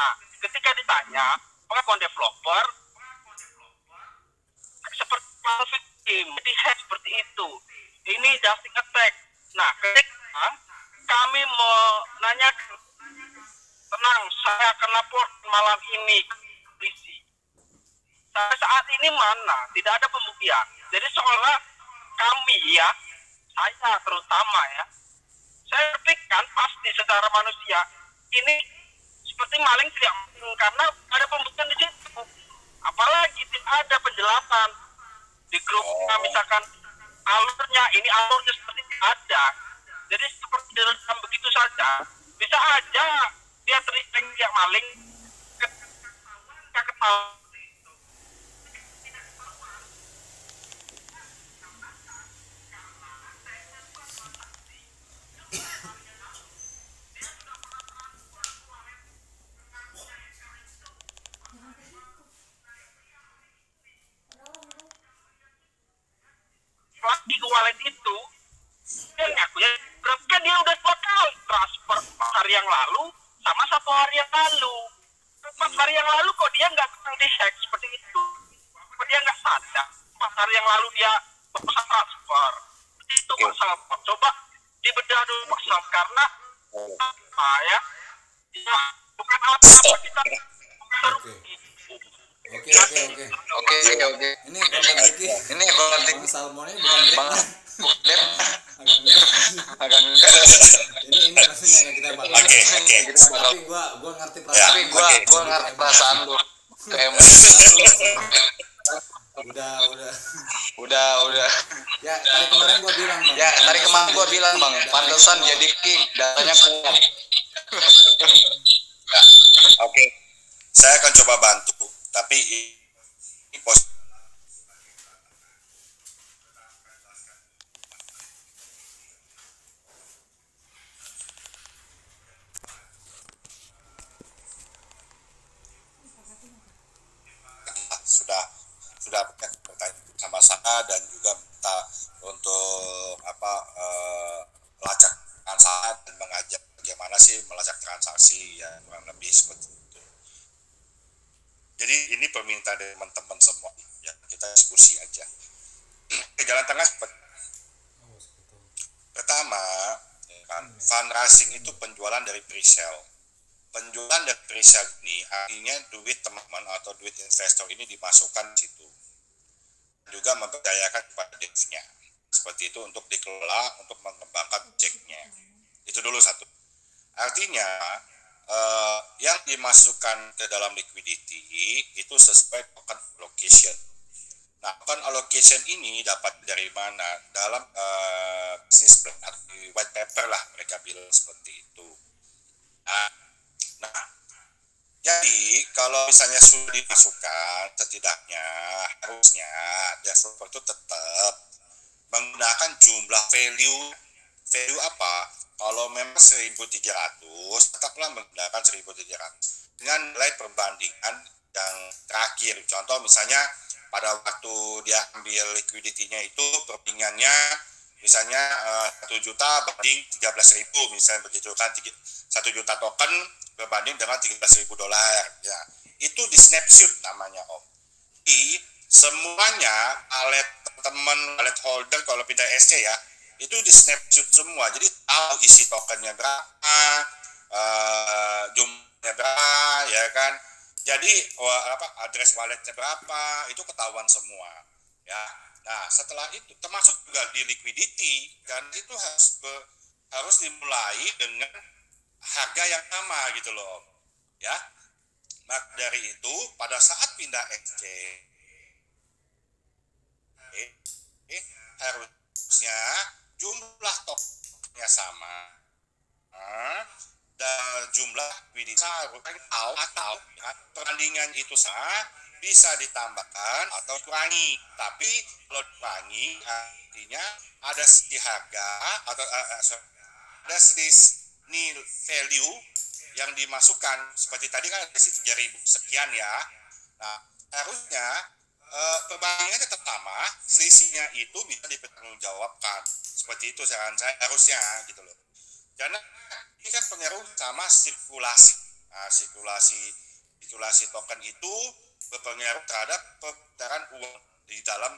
Nah, ketika ditanya pengakuan developer seperti malware di hack seperti itu, ini dusting attack. Nah, ketika kami menanyakan, tenang, saya akan lapor malam ini ke polisi. Sampai saat ini mana? Tidak ada pembuktian. Jadi seolah kami ya, saya terutama ya, saya pikirkan pasti secara manusia ini seperti maling tidak mungkin karena ada pembuktian di situ. Apalagi tidak ada penjelasan di grupnya, misalkan alurnya, ini alurnya seperti ada. Jadi seperti direkam begitu saja, bisa aja dia terlihat dia maling ketika ketahuan. Di wallet itu dia ngaku ya, berarti dia udah 2 kali transfer 4 hari yang lalu sama 1 hari yang lalu. 4 hari yang lalu kok dia nggak pernah di-hack seperti itu, kok dia nggak sadar 4 hari yang lalu dia bisa transfer itu. Pak Salman, coba dibedah dulu Pak Salman, karena apa ya, bukan apa-apa kita Oke. Ini konflik. Bang Salmonnya bukan Dep. Agak ini maksudnya yang kita bahas. Oke. Tapi gua ngerti perasaan. Tapi gua ngerti perasaan lu. Udah. Ya, tadi kemarin gua bilang, Bang. Pantesan jadi kick, datanya kuat. Oke. Saya akan coba bantu, tapi ini pos sudah bertanya sama saya dan juga minta untuk melacak transaksi dan mengajak bagaimana sih melacak transaksi ya, kurang lebih seperti itu. Jadi ini permintaan dari teman-teman semua ya, kita diskusi aja. Jalan tengah seperti pertama ya kan, fundraising itu penjualan dari pre-sale. Penjualan dari pre-sale ini artinya duit teman-teman atau duit investor ini dimasukkan di situ. Juga memperdayakan kepada devnya. Seperti itu untuk dikelola, untuk mengembangkan proyeknya. Itu dulu satu. Artinya yang dimasukkan ke dalam liquidity itu sesuai token allocation. Nah, token allocation ini dapat dari mana? Dalam business plan atau white paper lah mereka bilang seperti itu. Nah, jadi kalau misalnya sudah dimasukkan, setidaknya harusnya developer itu tetap menggunakan jumlah value apa? Kalau memang 1.300, tetaplah menggunakan 1.300 dengan nilai perbandingan yang terakhir. Contoh misalnya pada waktu dia ambil liquidity-nya itu perbandingannya misalnya 1 juta banding 13.000, misalnya begitu kan, 1 juta token berbanding dengan $13.000 ya. Itu di snapshot namanya Om. Jadi semuanya wallet holder kalau pindah SC ya, itu di snapshot semua. Jadi tahu isi tokennya berapa, jumlahnya berapa ya kan. Jadi address walletnya berapa, itu ketahuan semua ya. Nah, setelah itu termasuk juga di liquidity, dan itu harus dimulai dengan harga yang sama gitu loh ya. Maka dari itu pada saat pindah XC harusnya jumlah tokennya sama dan jumlah liquidity atau perbandingan itu sama, bisa ditambahkan atau kurangi. Tapi kalau dikurangi artinya ada selisih harga atau ada selisih nilai value yang dimasukkan. Seperti tadi kan ada 3.000 sekian ya. Nah, harusnya perbandingannya tetap sama, selisihnya itu bisa dipertanggungjawabkan. Seperti itu saran saya harusnya gitu loh. Karena ini kan pengaruh sama sirkulasi Nah, sirkulasi token itu berpengaruh terhadap peredaran uang di dalam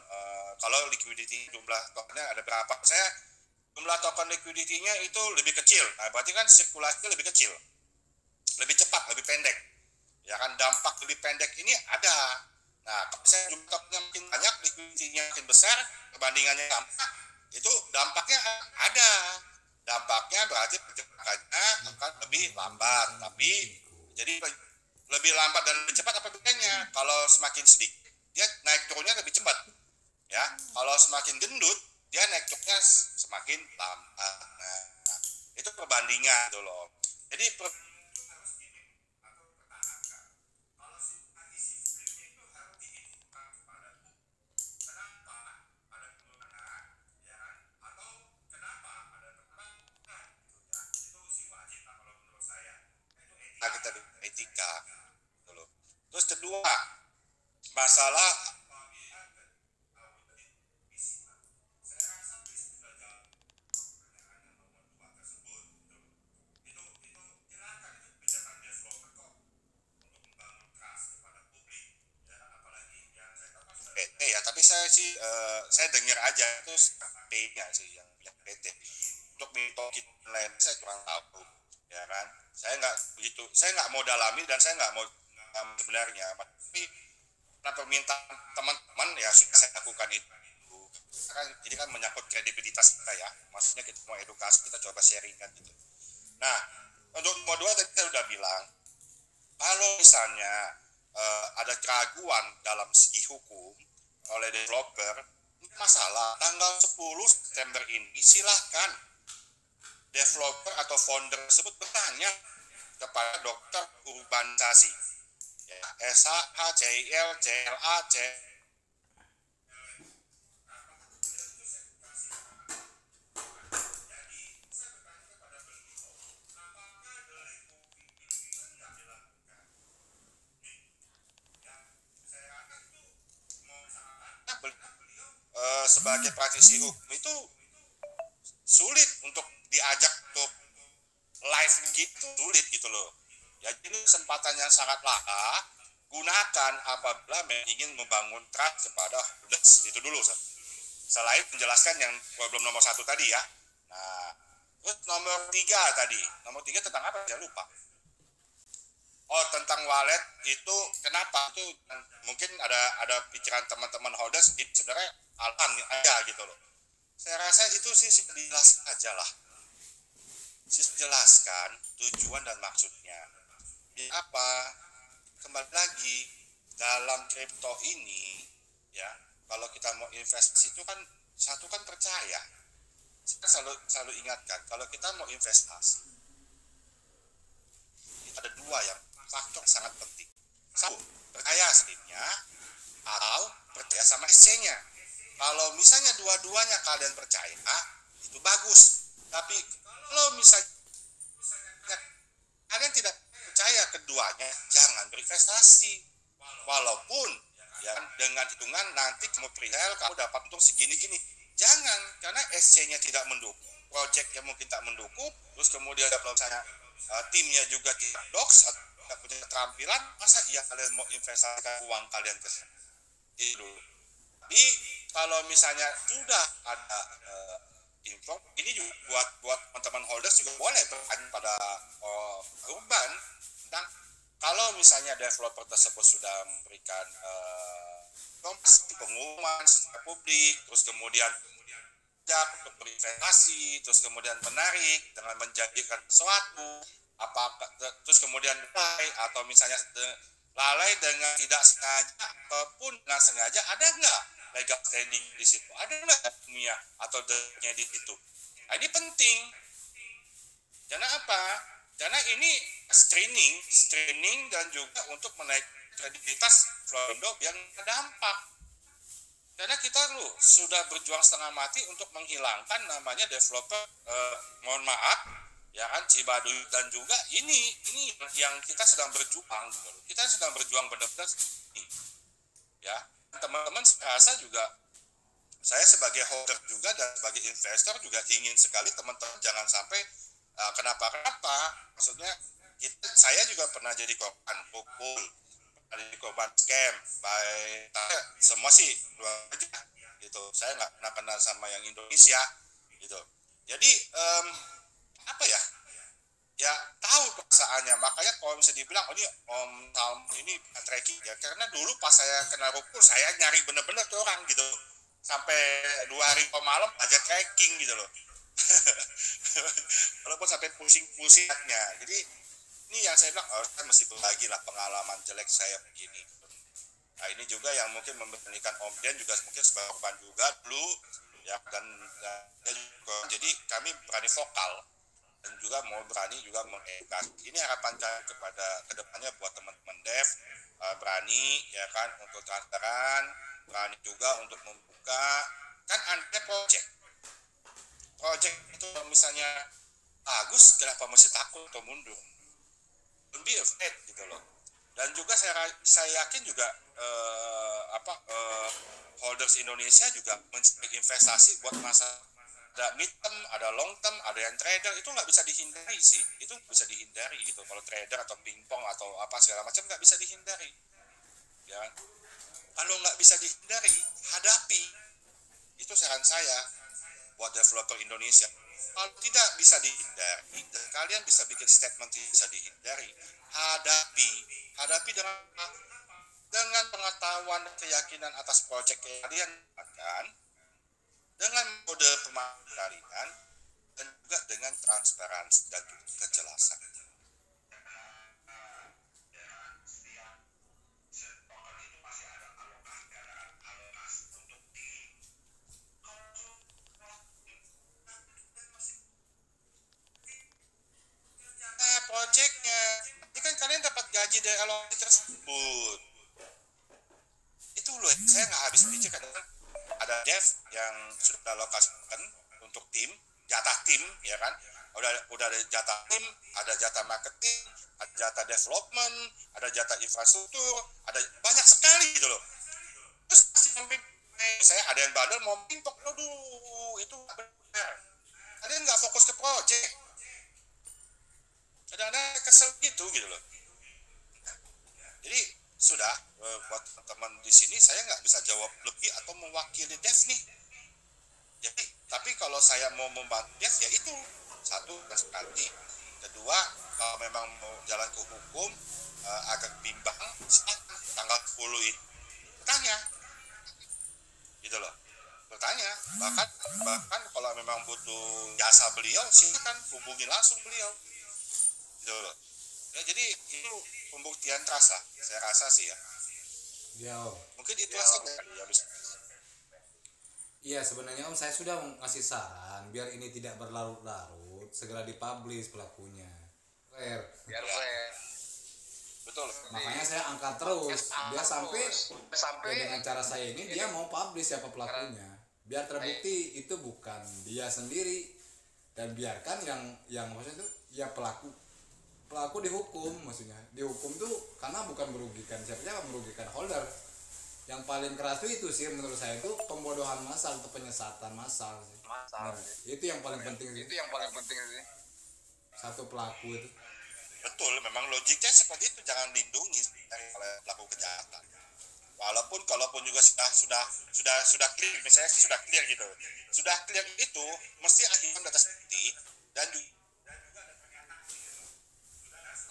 kalau liquidity jumlah tokennya ada berapa. Saya jumlah token liquidity-nya itu lebih kecil. Nah, berarti kan sirkulasinya lebih kecil. Lebih cepat, lebih pendek. Ya kan, dampak lebih pendek ini ada. Nah, kalau saya jumlah tokennya makin banyak, liquidity-nya makin besar, perbandingannya gampang, itu dampaknya ada. Dampaknya berarti pergerakannya akan lebih lambat. Tapi jadi lebih lambat dan lebih cepat apa bedanya? Kalau semakin sedikit, dia naik turunnya lebih cepat. Ya, kalau semakin gendut, dia naik turunnya semakin lambat. Nah, itu perbandingan gitu loh. Jadi kita etika gitu loh. Terus kedua, masalah PT ya, tapi saya sih saya dengar aja itu PT-nya sih yang PT untuk mitokin lain saya kurang tahu ya kan. Saya nggak mau dalami dan saya nggak mau sebenarnya, tapi karena permintaan teman-teman ya sudah saya lakukan itu. Jadi kan menyangkut kredibilitas kita ya, maksudnya kita mau edukasi, kita coba sharingkan gitu. Nah, untuk nomor 2 tadi saya sudah bilang, kalau misalnya ada keraguan dalam segi hukum oleh developer, masalah tanggal 10 September ini silahkan developer atau founder tersebut bertanya kepada dokter urbanisasi ya, SH, CIL, CLA, sebagai praktisi hukum itu sulit untuk diajak untuk live gitu, sulit gitu loh. Ya, ini kesempatan yang sangat langka, gunakan apabila ingin membangun trust kepada holders. Itu dulu. Selain menjelaskan yang problem nomor 1 tadi ya. Nah, terus nomor 3 tadi. Nomor 3 tentang apa? Saya lupa. Oh, tentang wallet itu kenapa? Itu mungkin ada pikiran teman-teman holders itu sebenarnya alam aja gitu loh. Saya rasa itu sih dijelaskan aja lah. Jelaskan tujuan dan maksudnya. Apa? Kembali lagi dalam kripto ini ya, kalau kita mau investasi itu kan satu kan percaya. Saya selalu ingatkan kalau kita mau investasi ada 2 yang faktor sangat penting. 1, percaya aslinya atau percaya sama SC-nya. Kalau misalnya dua-duanya kalian percaya, itu bagus. Tapi kalau misalnya kalian tidak percaya keduanya, jangan berinvestasi. Walaupun ya dengan hitungan nanti kamu perihal kamu dapat untung segini-gini. Jangan, karena SC-nya tidak mendukung, project-nya mungkin tak mendukung, terus kemudian kalau misalnya timnya juga tidak doks atau tidak punya keterampilan, masa iya kalian mau investasikan uang kalian ke sana? Itu. Tapi kalau misalnya sudah ada info, ini juga buat teman-teman holders juga boleh bertanya pada Urban tentang kalau misalnya developer tersebut sudah memberikan pengumuman secara publik, terus kemudian untuk berinvestasi, terus kemudian menarik dengan menjanjikan sesuatu, apakah terus kemudian lalai atau misalnya lalai dengan tidak sengaja ataupun dengan sengaja, ada nggak legal standing di situ, ada nggak ilmiah atau deknya di situ. Nah, ini penting. Karena apa? Karena ini screening dan juga untuk menaik kredibilitas Florindo yang terdampak. Karena kita sudah berjuang setengah mati untuk menghilangkan namanya developer, mohon maaf, ya kan, Cibaduy, dan juga ini yang kita sedang berjuang. Kita sedang berjuang benar-benar ini. Ya, teman-teman saya rasa juga, saya sebagai holder juga dan sebagai investor juga ingin sekali teman-teman jangan sampai kenapa-kenapa. Maksudnya saya juga pernah jadi korban pukul, pernah jadi korban scam, semua sih luar aja gitu. Saya nggak pernah kenal sama yang Indonesia gitu. Jadi apa ya? Ya tahu perasaannya. Makanya kalau misalnya dibilang, oh ini Om Salmon ini tracking ya, karena dulu pas saya kena rukul, saya nyari bener-bener tuh orang gitu. Sampai 2 hari malam aja tracking gitu loh. Walaupun sampai pusing-pusingnya. Jadi ini yang saya bilang, saya mesti berbagi lah pengalaman jelek saya begini. Nah ini juga yang mungkin memberikan Om Dian juga mungkin sebagai korban juga dulu ya, dan juga, jadi kami berani vokal dan juga mau berani juga mengedukasi. Ini harapan saya kepada kedepannya buat teman-teman dev, berani ya kan untuk transparan, berani juga untuk membuka. Kan ada project itu misalnya bagus, kenapa mesti takut atau mundur? Don't be afraid gitu loh. Dan juga saya yakin juga holders Indonesia juga mencari investasi buat masa, ada mid term, ada long term, ada yang trader, itu nggak bisa dihindari sih, itu bisa dihindari gitu. Kalau trader atau pingpong atau apa segala macam nggak bisa dihindari, ya. Kalau nggak bisa dihindari, hadapi. Itu saran saya buat developer Indonesia. Kalau tidak bisa dihindari, dan kalian bisa bikin statement bisa dihindari, hadapi dengan pengetahuan dan keyakinan atas proyek kalian akan, dengan mode pemahaman kalian, dan juga dengan transparansi dan kejelasan. Proyeknya, ini kan kalian dapat gaji dari alokasi tersebut. Itu loh, saya nggak habis pikir. Ada dev yang sudah alokasikan untuk tim, jatah tim, ya kan? Udah ada jatah tim, ada jatah marketing, ada jatah development, ada jatah infrastruktur, ada banyak sekali gitu loh. Terus saya ada yang bandel mau pimpok, aduh itu benar. Kalian nggak fokus ke project. Kadang-kadang kesel gitu loh. Jadi sudah buat teman-teman di sini saya nggak bisa jawab lebih atau mewakili dev nih. Jadi tapi kalau saya mau membantu dev ya itu satu sekali. Kedua kalau memang mau jalan ke hukum agak bimbang, tanggal 10 itu bertanya, gitu loh. Bertanya bahkan kalau memang butuh jasa beliau silakan hubungi langsung beliau. Gitu loh. Ya, jadi itu pembuktian trust lah, saya rasa sih ya. Mungkin itu saja ya bisa. Iya sebenarnya Om, saya sudah ngasih saran biar ini tidak berlarut-larut, segera dipublish pelakunya. Biar fair. Betul. Makanya saya angkat terus, biar sampai ya, dengan cara saya ini dia mau publish siapa pelakunya, biar terbukti itu bukan dia sendiri, dan biarkan yang maksudnya itu ya pelaku dihukum, maksudnya dihukum tuh karena bukan merugikan siapa, merugikan holder. Yang paling keras itu sih menurut saya itu pembodohan massal atau penyesatan massal sih. Nah, itu yang paling penting sih. Satu pelaku itu. Betul, memang logiknya seperti itu, jangan lindungi dari pelaku kejahatan. Kalaupun juga sudah clear, misalnya sudah clear gitu. Sudah clear itu mesti akhirnya atas bukti dan juga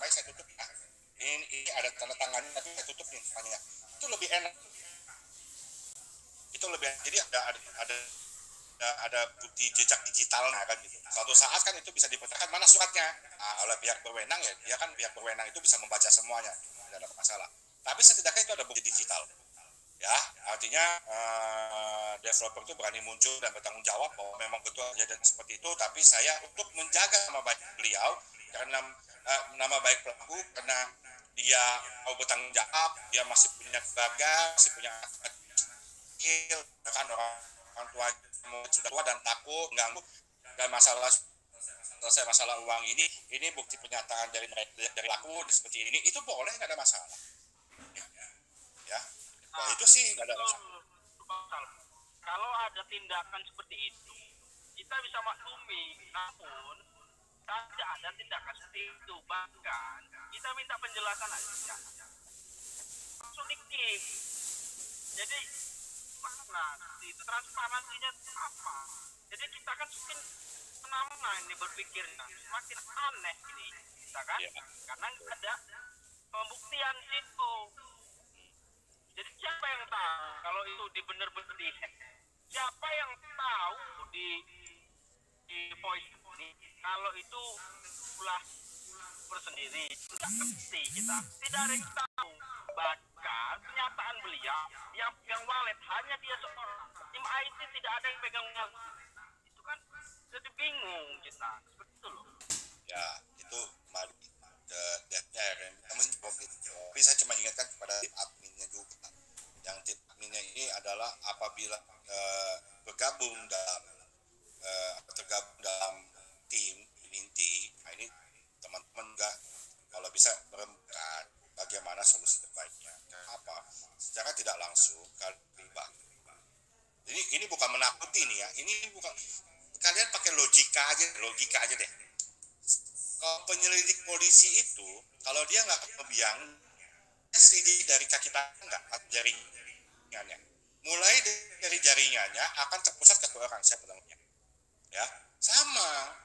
baik saya tutup ya. Ini ada tanda tangannya tapi saya tutup nih tangannya. Itu lebih enak. Jadi ada bukti jejak digital kan gitu. Suatu saat kan itu bisa dipertanyakan mana suratnya. Nah, oleh pihak berwenang ya, dia kan pihak berwenang itu bisa membaca semuanya, tidak ada masalah. Tapi setidaknya itu ada bukti digital. Ya, artinya developer itu berani muncul dan bertanggung jawab bahwa memang betul kejadian seperti itu, tapi saya untuk menjaga nama baik beliau karena nama baik pelaku, karena dia mau bertanggung jawab, dia masih punya keluarga, masih punya anak kecil, kan orang tua sudah tua dan takut mengganggu, dan selesai masalah uang ini bukti pernyataan dari pelaku seperti ini, itu boleh, nggak ada masalah. Ya, nah, itu sih nggak ada masalah. Kalau ada tindakan seperti itu, kita bisa maklumi, namun tidak ada tindakan seperti itu. Bahkan kita minta penjelasan aja langsung di-kick. Jadi mana itu transparansinya apa? Jadi kita kan semakin mana ini berpikirnya semakin aneh ini, kita kan? Karena nggak ada pembuktian itu. Jadi siapa yang tahu kalau itu benar-benar di-hack? Siapa yang tahu di voice ini kalau itu ulah bersendiri? Tidak ngerti kita, tidak ada yang tahu. Bahkan pernyataan beliau yang wallet hanya dia seorang. Tim IT tidak ada yang pegang wallet. Itu kan jadi bingung kita. Seperti itu loh. Ya, itu kembali ke deadnya yang kita menjawab itu. Tapi saya cuma ingatkan kepada tim adminnya juga. Yang tim adminnya ini adalah apabila bergabung dalam tergabung dalam tim inti, nah ini teman-teman juga kalau bisa merembukan bagaimana solusi terbaiknya. Kenapa? Secara tidak langsung kalian terlibat. Jadi ini bukan menakuti nih ya. Ini bukan, kalian pakai logika aja deh. Kalau penyelidik polisi itu, kalau dia nggak kebiang, dia selidik dari kaki tangan nggak atau jaringannya. Mulai dari jaringannya akan terpusat ke orang siapa namanya. Ya, sama.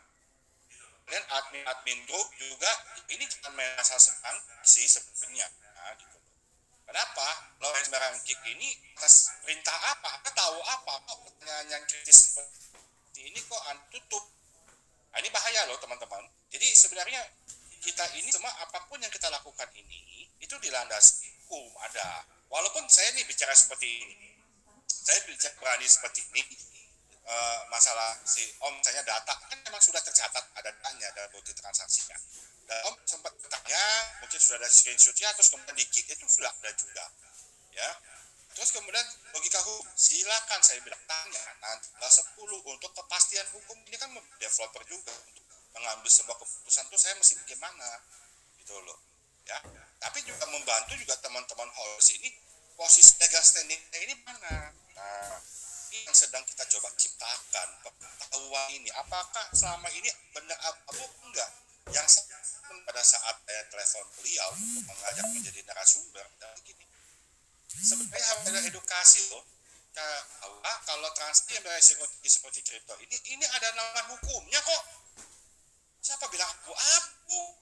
Dan admin grup juga ini jangan main asal semang sih sebenarnya. Nah, gitu. Kenapa? Kalau yang sembarang kick ini atas perintah apa? Anda tahu apa? Kok pertanyaan yang kritis seperti ini kok Anda tutup? Nah, ini bahaya loh teman-teman. Jadi sebenarnya kita ini semua apapun yang kita lakukan ini itu dilandasi hukum ada. Walaupun saya nih bicara seperti ini, saya bicara berani seperti ini. Masalah si Om misalnya data kan memang sudah tercatat ada datanya dalam bukti transaksinya. Dan Om sempat bertanya mungkin sudah ada screenshotnya terus kemudian di-kick itu sudah ada juga ya. Terus kemudian logika hukum silakan saya bilang tanya nanti 10 untuk kepastian hukum ini kan developer juga untuk mengambil sebuah keputusan tuh saya mesti bagaimana gitu loh ya. Tapi juga membantu juga teman-teman host ini posisi legal standingnya ini mana. Nah yang sedang kita coba ciptakan pengetahuan ini apakah selama ini benar atau enggak yang pada saat saya telepon beliau untuk mengajak menjadi narasumber dan begini sebenarnya harus ada edukasi loh bahwa kalau transaksi yang beresiko seperti kripto ini ada naungan hukumnya kok. Siapa bilang abu-abu?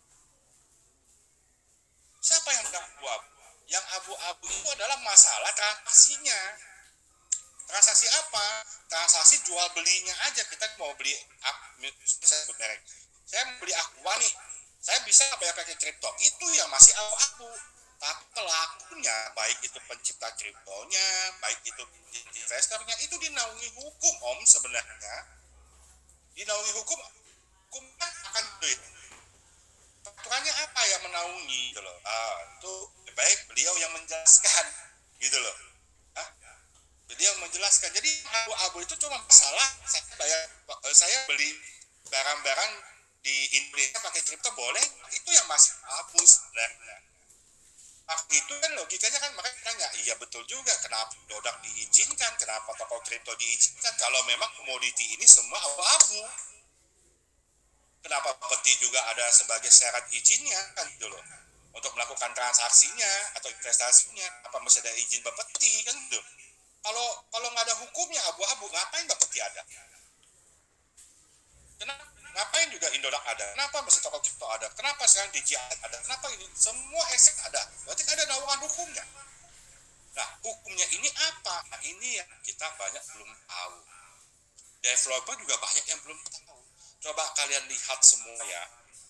Siapa yang bilang abu-abu? Yang abu-abu itu adalah masalah transaksinya. Transaksi apa? Transaksi jual belinya aja. Kita mau beli, saya sebut merek. Saya mau beli Aqua nih. Saya bisa bayar pakai kripto. Itu yang masih abu-abu. Tapi pelakunya, baik itu pencipta kriptonya, baik itu investornya, itu dinaungi hukum Om sebenarnya. Dinaungi hukum, hukumnya akan duit. Peraturannya apa yang menaungi gitu loh. Itu baik beliau yang menjelaskan gitu loh. Dia menjelaskan. Jadi abu-abu itu cuma masalah saya beli barang-barang di Indonesia pakai kripto boleh, itu yang masih abu sebenarnya. Itu kan logikanya kan mereka tanya, iya betul juga kenapa produk diizinkan, kenapa toko kripto diizinkan kalau memang komoditi ini semua abu-abu. Kenapa peti juga ada sebagai syarat izinnya kan gitu loh. Untuk melakukan transaksinya atau investasinya apa mesti ada izin bapeti kan gitu. Kalau nggak ada hukumnya abu-abu, ngapain Bapeti ada? Kenapa? Ngapain juga Indodax ada? Kenapa mesti toko kripto ada? Kenapa sekarang DJI ada? Kenapa ini? Semua aset ada. Berarti ada naungan hukumnya. Nah, hukumnya ini apa? Nah, ini yang kita banyak belum tahu. Developer juga banyak yang belum tahu. Coba kalian lihat semua ya.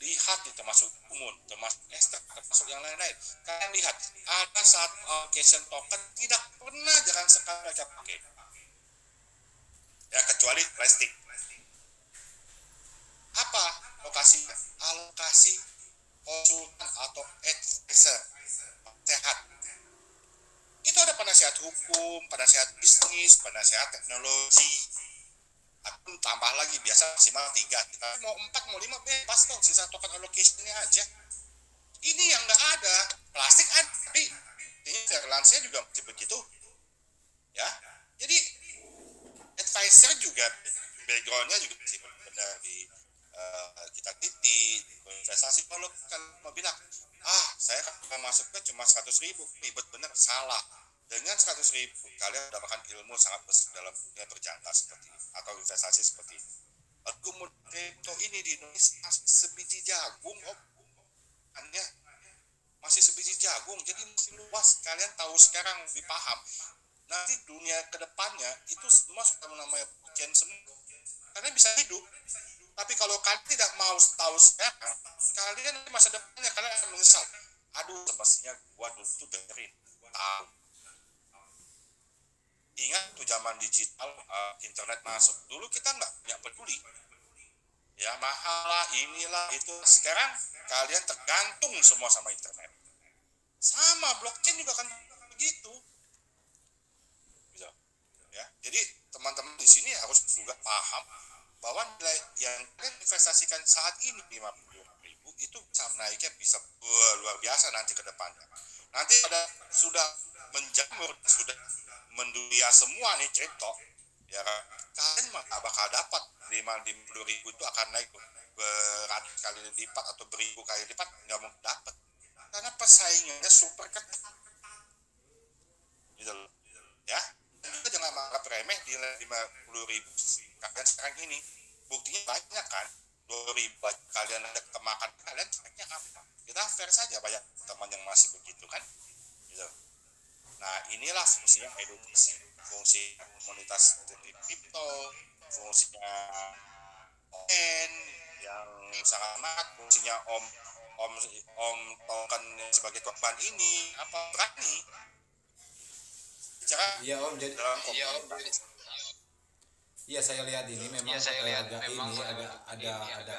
Lihat nih termasuk umum, termasuk ekstrak, termasuk yang lain-lain. Kalian lihat, ada satu allocation token tidak pernah jarang sekali mereka pakai. Ya, kecuali plastik. Apa lokasinya? Alokasi konsultan atau advisor sehat. Itu ada penasihat hukum, penasihat bisnis, penasihat teknologi. Aku tambah lagi biasa maksimal 3 kita mau 4 mau 5 bebas kok sisa token allocation-nya aja. Ini yang nggak ada plastik ada tapi ini freelance-nya juga begitu ya. Jadi advisor juga background-nya juga benar di kita titik investasi. Kalau mau bilang saya kan masuknya cuma 100.000, ribet bener, salah. Dengan 100.000 kalian mendapatkan ilmu sangat besar dalam dunia berjangka seperti ini, atau investasi seperti ini. Kemudian kripto ini di Indonesia masih sebiji jagung, ya masih sebiji jagung, jadi masih luas. Kalian tahu sekarang, lebih paham. Nanti dunia kedepannya itu semua sudah namanya blockchain semua. Kalian bisa hidup. Tapi kalau kalian tidak mau tahu sekarang, kalian di masa depannya kalian akan menyesal. Aduh, semestinya gua dulu tuh dengerin, tahu. Ingat tuh zaman digital, internet masuk. Dulu kita nggak peduli. Ya mahal lah, inilah itu. Sekarang kalian tergantung semua sama internet. Sama blockchain juga kan begitu. Gitu. Ya, jadi teman-teman di sini harus juga paham bahwa nilai yang kalian investasikan saat ini 50.000 itu bisa naiknya bisa luar biasa nanti ke depannya. Nanti sudah menjamur, sudah mendunia semua nih kripto, ya kalian bakal dapat 50.000 itu akan naik beratus kali lipat atau beribu kali lipat, nggak mau dapat karena persaingannya super ketat gitu loh ya. Kita jangan menganggap remeh di 50.000 kalian sekarang ini, buktinya banyak kan. 2.000 kalian ada kemakan, kalian caranya apa? Kita fair saja, banyak teman yang masih begitu kan gitu. Nah inilah fungsinya edukasi, fungsi komunitas kripto, fungsinya ON yang sangat fungsinya om token sebagai korban ini apa berani bicara jadi dalam komunitas. Iya, saya lihat ini memang ada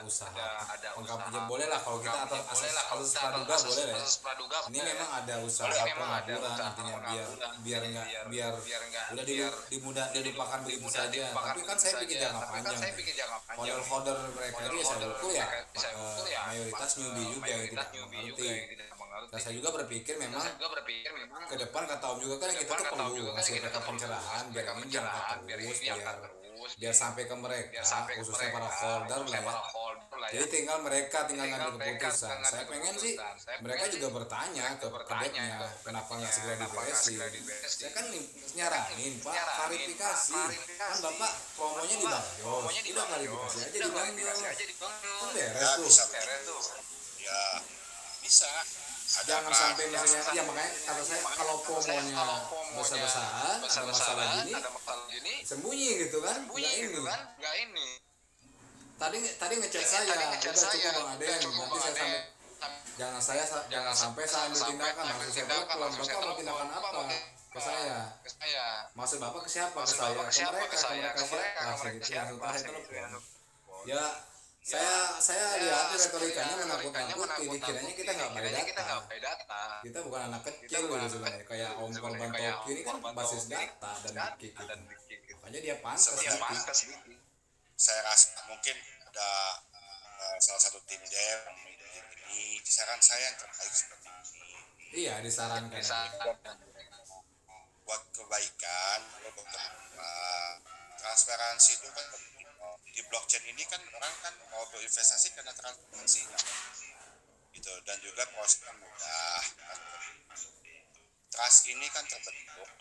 usaha pengkampanye, boleh lah kalau kita atau asas praduga boleh lah ya. Ini memang ada usaha pengaturan intinya biar udah dilupakan begitu saja. Tapi kan saya pikir jangka panjang. Holder mereka itu saya ukur ya mayoritas newbie juga yang tidak mengerti. Dan saya juga berpikir memang ke depan kata Om juga kan kita tuh perlu ngasih mereka pencerahan biar ini diangkat terus, biar sampai ke mereka, khususnya para holder lah ya. Jadi tinggal ngambil keputusan. Saya pengen sih mereka juga bertanya ke kedeknya kenapa nggak segera diberesin. Saya kan nyaranin Pak, klarifikasi kan Bapak promonya di Banyos, udah klarifikasi aja di Banyos kan beres tuh Ya bisa. Jangan sampai misalnya, ya makanya kata saya kalau promonya besar-besaran ada masalah gini sembunyi gitu kan, nggak ini. Tadi ngecek saya udah cukup Bang Aden, nanti saya sampai jangan sampai saya ambil tindakan. Maksud saya Bapak mau tindakan apa ke saya? Maksud Bapak ke siapa? Ke saya, ke mereka siapa? Langsung gitu langsung saya telepon. Ya saya lihat retorikanya menakut-nakuti, dikiranya kita nggak pakai data. Kita bukan anak kecil gitu sebenarnya. Kayak Om Korban Toki ini kan basis data dan dikik gitu. Makanya dia pantas. Saya rasa mungkin ada salah satu tim dev ini disaran saya yang terbaik seperti ini. Iya, disarankan. Buat kebaikan, transparansi itu kan di blockchain ini kan orang kan mau berinvestasi karena transparansinya gitu, dan juga prosesnya mudah. Trust ini kan terbentuk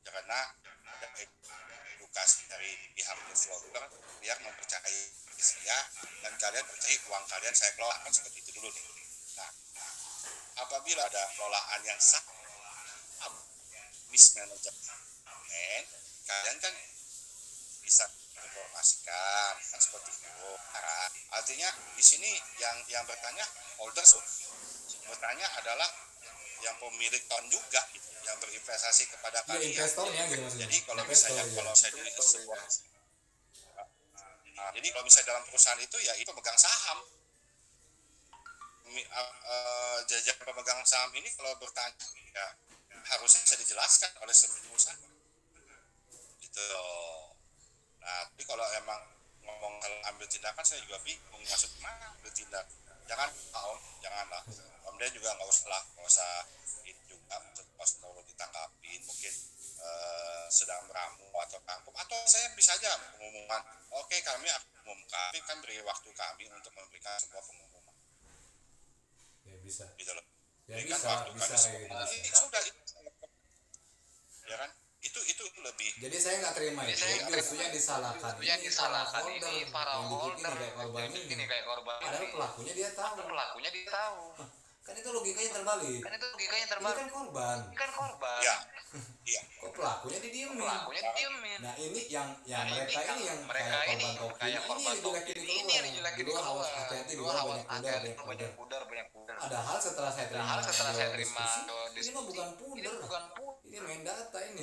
karena ada edukasi dari pihak developer biar mempercayai saya dan kalian percaya uang kalian saya kelola, kan seperti itu dulu nih. Nah apabila ada pengelolaan yang salah, mismanagement, kalian kan bisa informasikan kan seperti itu. Artinya di sini yang bertanya holders, bertanya adalah yang pemilik tahun juga gitu, yang berinvestasi kepada kalian. Investornya gitu maksudnya. Jadi kalau misalnya jadi sebuah jadi kalau misalnya dalam perusahaan itu ya itu pemegang saham. Jajaran pemegang saham ini kalau bertanya ya harusnya bisa dijelaskan oleh sebuah perusahaan gitu. Nah, tapi kalau emang ngomong kalau ambil tindakan, saya juga bingung maksud mana ambil tindak. Janganlah. Om dia juga nggak usah itu juga, maksud kalau ditangkapin mungkin sedang meramu atau kampung, atau saya bisa aja pengumuman, oke kami akan umumkan, tapi kan beri waktu kami untuk memberikan sebuah pengumuman. Ya bisa. Gitu loh. Ya Berikan bisa, waktu bisa kami kayak gitu. sudah itu. Ya kan? Itu lebih. Jadi saya nggak terima itu. Justru yang disalahkan ini para holder yang kayak korban ini. Padahal pelakunya dia tahu. Kan itu logikanya terbalik. Ini kan korban. Ya. Iya. Kok pelakunya didiemin? Nah ini yang mereka ini yang kayak korban tokin ini yang dijelekin keluar. Hati-hati di luar banyak pudar. Padahal setelah saya terima diskusi, ini mah bukan pudar. Ini main data ini.